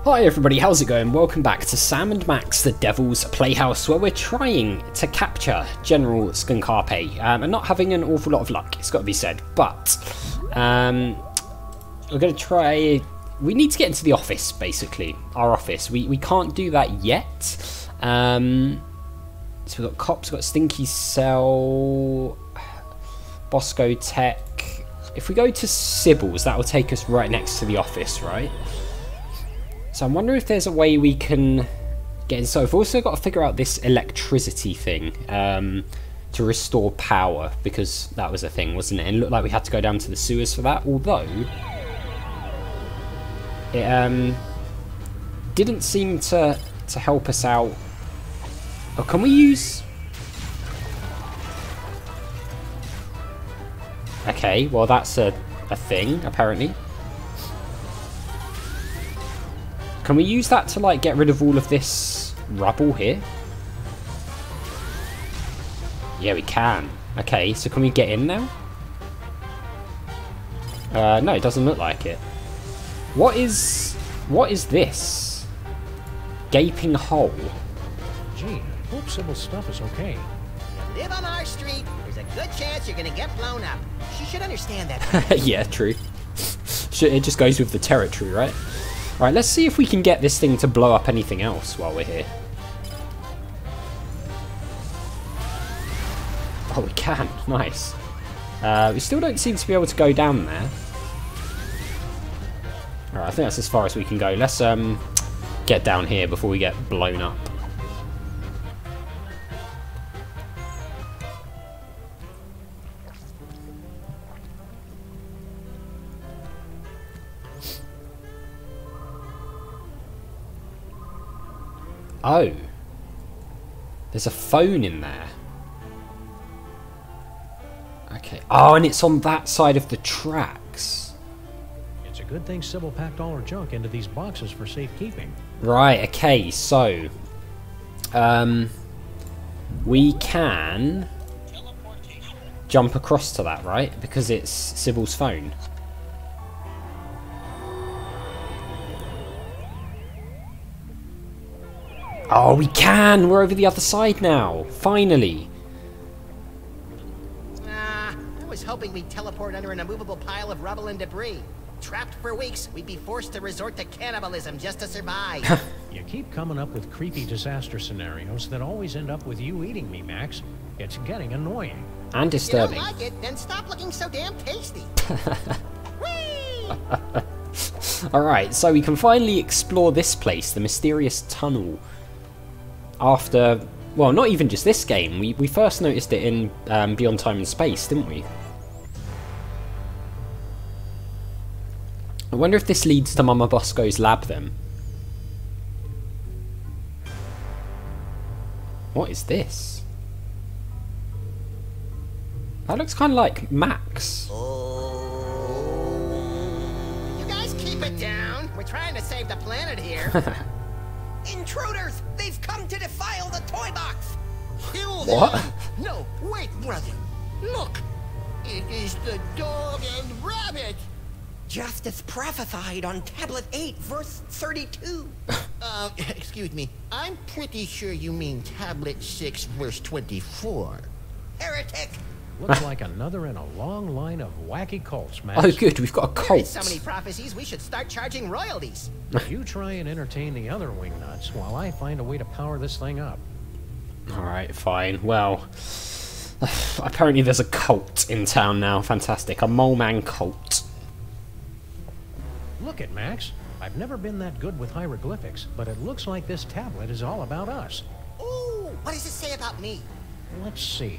Hi everybody, how's it going? Welcome back to Sam and Max, the Devil's Playhouse, where we're trying to capture General Skunkape, and not having an awful lot of luck, it's got to be said. But we're going to try. We need to get into the office, basically, our office. We can't do that yet. So we've got cops, we've got Stinky Cell, Bosco Tech. If we go to Sybil's, that will take us right next to the office, right? So I'm wondering if there's a way we can get in. So I've also got to figure out this electricity thing to restore power, because that was a thing, wasn't it? And it looked like we had to go down to the sewers for that, although it didn't seem to help us out. Oh, can we use... Okay, well that's a thing, apparently. Can we use that to, like, get rid of all of this rubble here? Yeah, we can. Okay, so can we get in now? No, it doesn't look like it. What is this? Gaping hole. Gee, hope Sybil's stuff is okay. You live on our street, there's a good chance you're gonna get blown up. She should understand that. Yeah, true. It just goes with the territory, right? Right, let's see if we can get this thing to blow up anything else while we're here. Oh, we can. Nice. We still don't seem to be able to go down there. Alright, I think that's as far as we can go. Let's get down here before we get blown up. Oh, there's a phone in there. Okay. Oh, and it's on that side of the tracks. It's a good thing Sybil packed all her junk into these boxes for safekeeping. Right, okay, so we can jump across to that, right? Because it's Sybil's phone. Oh, we can! We're over the other side now! Finally! I was hoping we'd teleport under an immovable pile of rubble and debris. Trapped for weeks, we'd be forced to resort to cannibalism just to survive. You keep coming up with creepy disaster scenarios that always end up with you eating me, Max. It's getting annoying. And disturbing. If you don't like it, then stop looking so damn tasty. Whee! Alright, so we can finally explore this place, the mysterious tunnel. After, well, not even just this game. We first noticed it in Beyond Time and Space, didn't we? I wonder if this leads to Mama Bosco's lab then. What is this? That looks kind of like Max. You guys keep it down. We're trying to save the planet here. Intruders! They've come to defile the Toybox! Kill them! What? No, wait, brother. Look! It is the dog and rabbit! Just as prophesied on Tablet 8, verse 32. Excuse me. I'm pretty sure you mean Tablet 6, verse 24. Heretic! Looks like another in a long line of wacky cults, Max. Oh good, we've got a cult. So many prophecies, we should start charging royalties. You try and entertain the other wingnuts while I find a way to power this thing up. Alright, fine. Well, apparently there's a cult in town now. Fantastic. A mole man cult. Look at Max. I've never been that good with hieroglyphics, but it looks like this tablet is all about us. Ooh, what does it say about me? Let's see.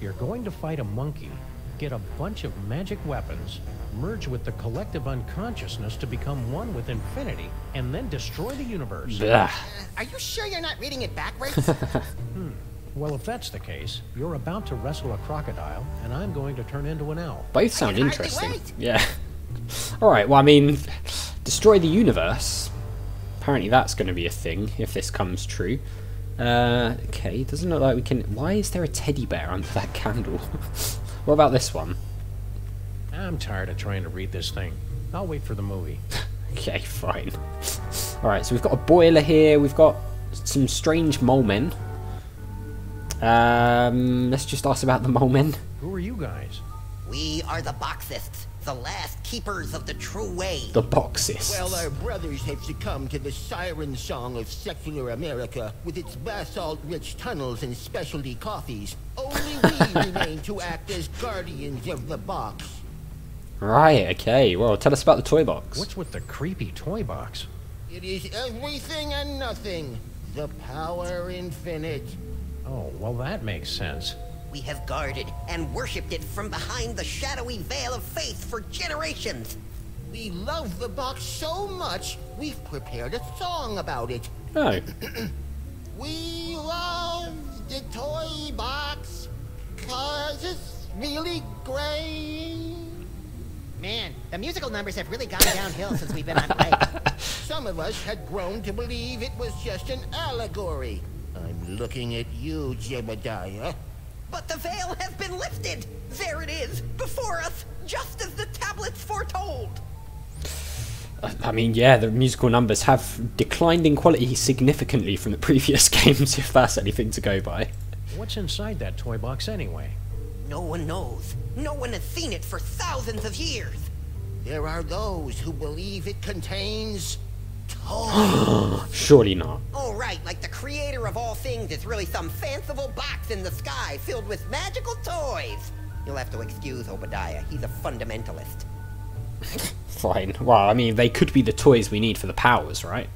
You're going to fight a monkey, get a bunch of magic weapons, merge with the collective unconsciousness to become one with infinity, and then destroy the universe. Are you sure you're not reading it backwards? Well, if that's the case, you're about to wrestle a crocodile, and I'm going to turn into an owl. Both sound I can hardly interesting. wait. Yeah. Alright, well, I mean, destroy the universe. Apparently that's going to be a thing, if this comes true. Okay, doesn't look like we can... Why is there a teddy bear under that candle? What about this one? I'm tired of trying to read this thing. I'll wait for the movie. Okay, fine. Alright, so we've got a boiler here. We've got some strange mole men. Let's just ask about the mole men. Who are you guys? We are the Boxists, the last keepers of the true way. The Boxists. Well, our brothers have succumbed to the siren song of secular America with its basalt-rich tunnels and specialty coffees. Only we remain to act as guardians of the box. Right, okay. Well, tell us about the toy box. What's with the creepy toy box? It is everything and nothing. The power infinite. Oh, well that makes sense. We have guarded and worshipped it from behind the shadowy veil of faith for generations. We love the box so much, we've prepared a song about it. Oh. We love the toy box, 'cause it's really great. Man, the musical numbers have really gone downhill since we've been on break. Some of us had grown to believe it was just an allegory. I'm looking at you, Jebediah. But the veil has been lifted. There it is, before us, just as the tablets foretold. I mean, yeah, the musical numbers have declined in quality significantly from the previous games, if that's anything to go by. What's inside that toy box anyway? No one knows. No one has seen it for thousands of years. There are those who believe it contains toys. Surely not. Oh, right, like the creator of all things is really some fanciful box in the sky filled with magical toys. You'll have to excuse Obadiah. He's a fundamentalist. Fine. Well, I mean, they could be the toys we need for the powers, right?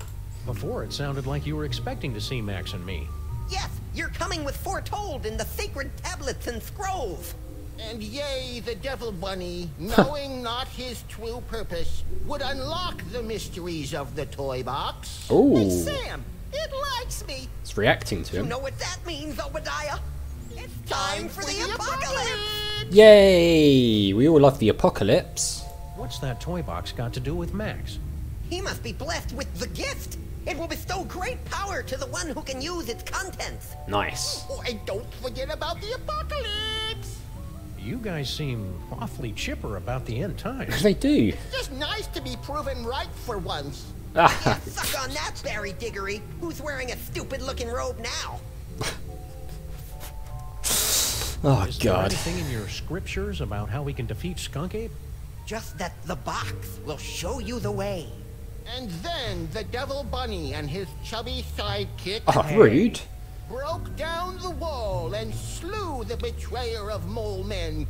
Before it sounded like you were expecting to see Max and me. Yes, you're coming with foretold in the sacred tablets and scrolls. And yea, the devil bunny, knowing not his true purpose, would unlock the mysteries of the toy box. Ooh. Hey, Sam, it likes me. It's reacting to You him. know what that means, Obadiah? It's time for the apocalypse! Yay! We all love the apocalypse. What's that toy box got to do with Max? He must be blessed with the gift. It will bestow great power to the one who can use its contents. Nice. Oh, and don't forget about the apocalypse. You guys seem awfully chipper about the end times. They do. Just nice to be proven right for once. Yeah, suck on that, Barry Diggory. Who's wearing a stupid-looking robe now? Oh, Is there God. anything in your scriptures about how we can defeat Skunkape? Just that the box will show you the way. And then the devil bunny and his chubby sidekick Oh, rude. broke down the wall and slew the betrayer of mole men.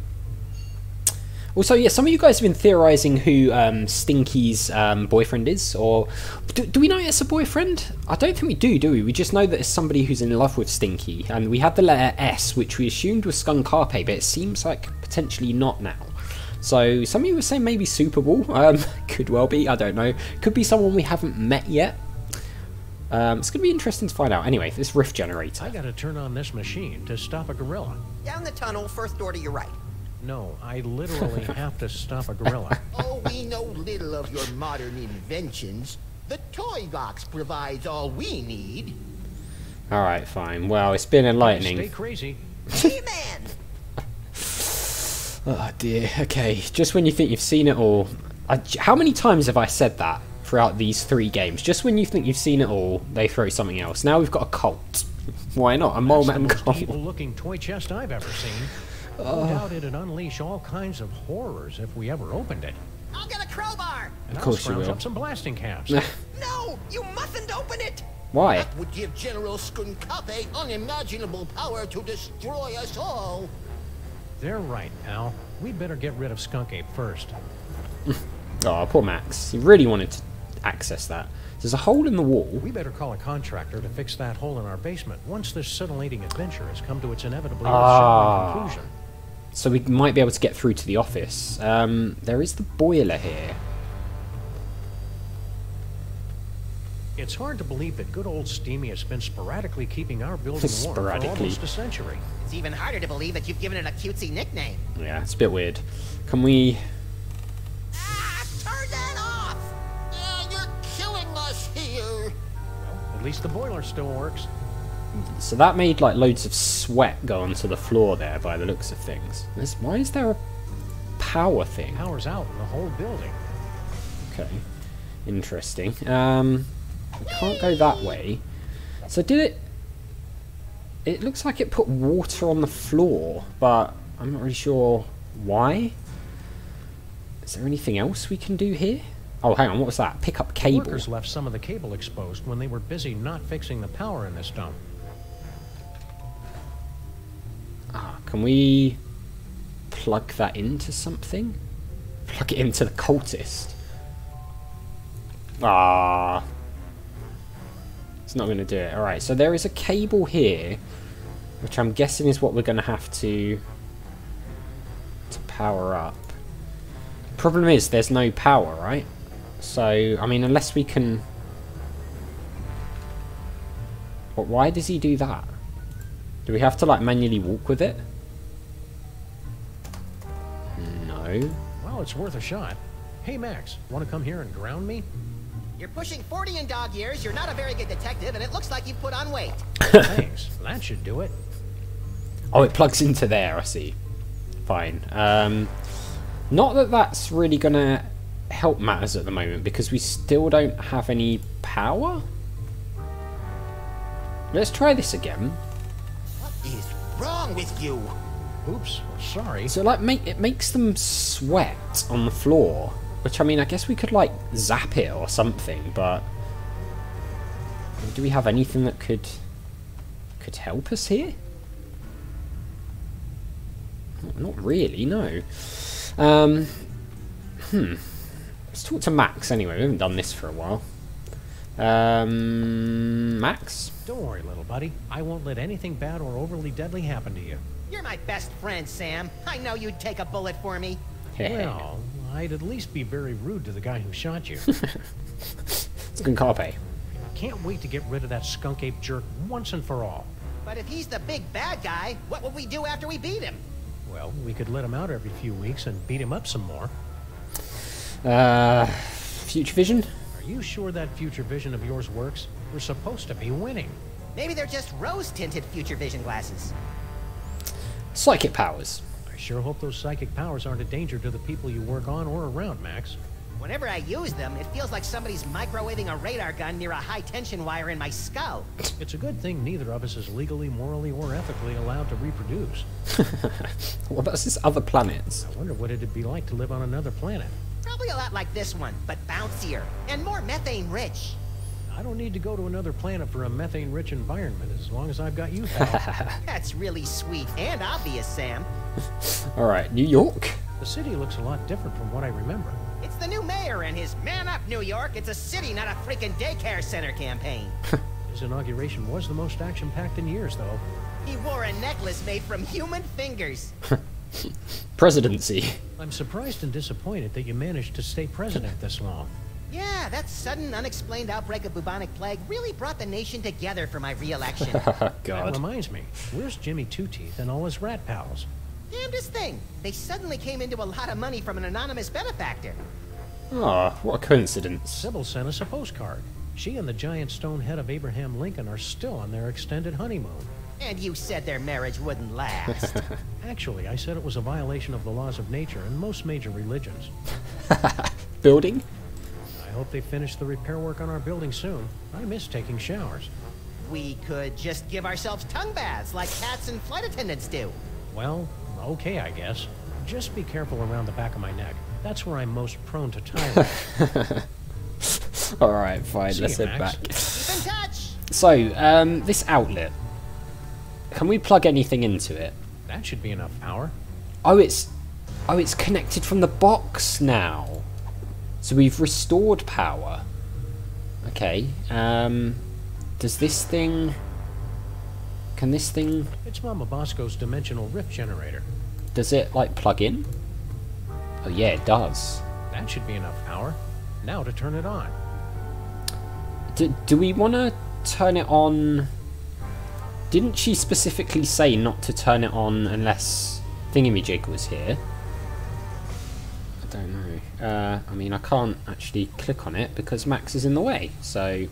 Also, yeah, some of you guys have been theorizing who Stinky's boyfriend is, or do we know it's a boyfriend? I don't think we do we? We just know that it's somebody who's in love with Stinky, and we had the letter S, which we assumed was Skunkape, but it seems like potentially not now. So some of you were saying maybe Superball, could well be, I don't know. Could be someone we haven't met yet. It's going to be interesting to find out. Anyway, this rift generator. I gotta turn on this machine to stop a gorilla. Down the tunnel, first door to your right. No, I literally have to stop a gorilla. Oh, we know little of your modern inventions. The toy box provides all we need. Alright, fine. Well, it's been Stay enlightening. crazy. He-Man! Oh dear, okay. Just when you think you've seen it all. How many times have I said that throughout these 3 games? Just when you think you've seen it all, they throw something else. Now we've got a cult. Why not? A mole That's the man most cult. evil-looking toy chest I've ever seen. No doubt it'd unleash all kinds of horrors if we ever opened it. I'll get a crowbar! And Of course I'll you scrounge will. up some blasting caps. No! You mustn't open it! Why? That would give General Skunkape unimaginable power to destroy us all. They're right, Al. We'd better get rid of Skunkape first. Oh, poor Max. He really wanted to access that. There's a hole in the wall. We better call a contractor to fix that hole in our basement once this scintillating adventure has come to its inevitably Ah. earth-shattering conclusion. So we might be able to get through to the office. There is the boiler here. It's hard to believe that good old Steamy has been sporadically keeping our building warm for Sporadically. almost a century. It's even harder to believe that you've given it a cutesy nickname. Yeah, it's a bit weird. Can we... Ah! Turn that off! You're killing us here. At least the boiler still works. So that made like loads of sweat go onto the floor there by the looks of things. Why is there a power thing? Power's out in the whole building. Okay. Interesting. We can't go that way. So did it... It looks like it put water on the floor, but I'm not really sure why. Is there anything else we can do here? Oh, hang on, what was that? Pick up cable. Workers left some of the cable exposed when they were busy not fixing the power in this dump. Ah, can we plug that into something? Plug it into the cultist. Ah. It's not going to do it. Alright, so there is a cable here, which I'm guessing is what we're going to have to power up. Problem is, there's no power, right? So, I mean, unless we can... But why does he do that? Do we have to, like, manually walk with it? No. Well, it's worth a shot. Hey, Max, want to come here and ground me? You're pushing 40 in dog years, you're not a very good detective, and it looks like you've put on weight. Thanks. That should do it. Oh, it plugs into there, I see. Fine. Not that that's really going to help matters at the moment, because we still don't have any power. Let's try this again. What is wrong with you? Oops, sorry. So, like, it makes them sweat on the floor. Which, I mean, I guess we could, like, zap it or something, but... Do we have anything that could help us here? Not really, no. Let's talk to Max anyway. We haven't done this for a while. Max? Don't worry, little buddy. I won't let anything bad or overly deadly happen to you. You're my best friend, Sam. I know you'd take a bullet for me. Well, I'd at least be very rude to the guy who shot you. Skunkape. Can't wait to get rid of that Skunkape jerk once and for all. But if he's the big bad guy, what will we do after we beat him? Well, we could let him out every few weeks and beat him up some more. Future vision? Are you sure that future vision of yours works? We're supposed to be winning. Maybe they're just rose-tinted future vision glasses. Psychic powers. I sure hope those psychic powers aren't a danger to the people you work on or around, Max. Whenever I use them, it feels like somebody's microwaving a radar gun near a high-tension wire in my skull. It's a good thing neither of us is legally, morally, or ethically allowed to reproduce. What about this other planets? I wonder what it'd be like to live on another planet. Probably a lot like this one, but bouncier and more methane-rich. I don't need to go to another planet for a methane-rich environment as long as I've got you, pal. That's really sweet and obvious, Sam. Alright, New York? The city looks a lot different from what I remember. It's the new mayor and his Man Up New York, it's a city, not a freaking daycare center campaign. His inauguration was the most action-packed in years, though. He wore a necklace made from human fingers. Presidency. I'm surprised and disappointed that you managed to stay president this long. Yeah, that sudden, unexplained outbreak of bubonic plague really brought the nation together for my re-election. That God. reminds me, where's Jimmy Two-Teeth and all his rat pals? Damnedest thing, they suddenly came into a lot of money from an anonymous benefactor. Ah, what a coincidence. Sybil sent us a postcard. She and the giant stone head of Abraham Lincoln are still on their extended honeymoon. And you said their marriage wouldn't last. Actually, I said it was a violation of the laws of nature and most major religions. Building? I hope they finish the repair work on our building soon. I miss taking showers. We could just give ourselves tongue baths like cats and flight attendants do. Well, okay, I guess. Just be careful around the back of my neck. That's where I'm most prone to tire. Alright, fine, See let's you, head Max. back. Keep in touch. So, this outlet. Can we plug anything into it? That should be enough power. Oh, it's connected from the box now. So we've restored power. Okay. Does this thing... Can this thing... It's Mama Bosco's dimensional rift generator. Does it, like, plug in? Oh, yeah, it does. That should be enough power. Now to turn it on. Do we want to turn it on... Didn't she specifically say not to turn it on unless Thingamajig was here? I don't know. I mean, I can't actually click on it because Max is in the way. So,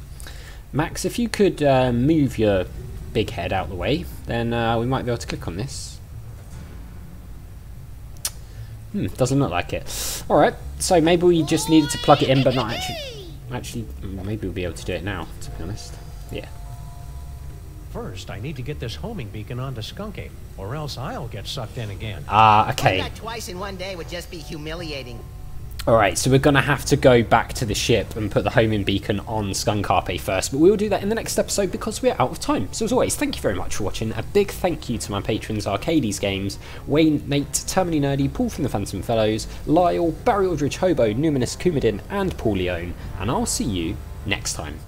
Max, if you could move your big head out of the way, then we might be able to click on this. Doesn't look like it. Alright, so maybe we just needed to plug it in but not actually... Actually, maybe we'll be able to do it now, to be honest. Yeah. First, I need to get this homing beacon onto Skunkape, or else I'll get sucked in again. Okay. Doing that twice in one day would just be humiliating. Alright, so we're going to have to go back to the ship and put the homing beacon on Skunkape first, but we'll do that in the next episode because we're out of time. So as always, thank you very much for watching. A big thank you to my patrons, Arcades Games, Wayne, Nate, Terminally Nerdy, Paul from the Phantom Fellows, Lyle, Barry Aldridge Hobo, Numinous Coumadin, and Paul Leone, and I'll see you next time.